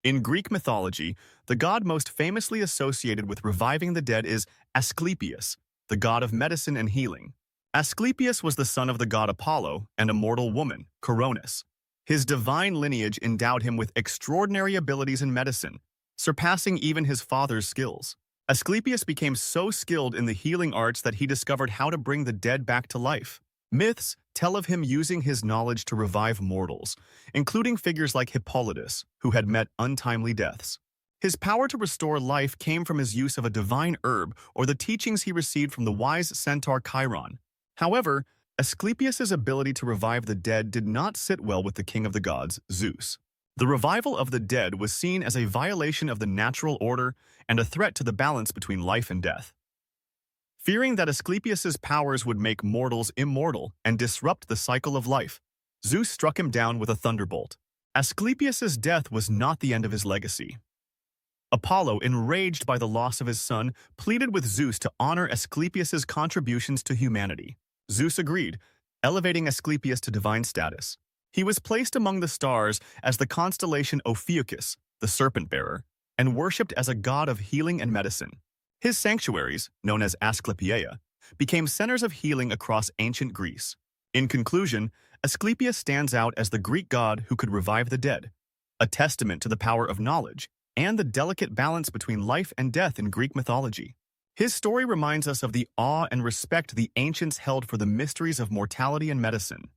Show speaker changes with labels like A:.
A: In Greek mythology, the god most famously associated with reviving the dead is Asclepius, the god of medicine and healing. Asclepius was the son of the god Apollo and a mortal woman, Coronis. His divine lineage endowed him with extraordinary abilities in medicine, surpassing even his father's skills. Asclepius became so skilled in the healing arts that he discovered how to bring the dead back to life. Myths tell of him using his knowledge to revive mortals, including figures like Hippolytus, who had met untimely deaths. His power to restore life came from his use of a divine herb or the teachings he received from the wise centaur Chiron. However, Asclepius's ability to revive the dead did not sit well with the king of the gods, Zeus. The revival of the dead was seen as a violation of the natural order and a threat to the balance between life and death. Fearing that Asclepius's powers would make mortals immortal and disrupt the cycle of life, Zeus struck him down with a thunderbolt. Asclepius's death was not the end of his legacy. Apollo, enraged by the loss of his son, pleaded with Zeus to honor Asclepius's contributions to humanity. Zeus agreed, elevating Asclepius to divine status. He was placed among the stars as the constellation Ophiuchus, the serpent-bearer, and worshipped as a god of healing and medicine. His sanctuaries, known as Asclepieia, became centers of healing across ancient Greece. In conclusion, Asclepius stands out as the Greek god who could revive the dead, a testament to the power of knowledge and the delicate balance between life and death in Greek mythology. His story reminds us of the awe and respect the ancients held for the mysteries of mortality and medicine.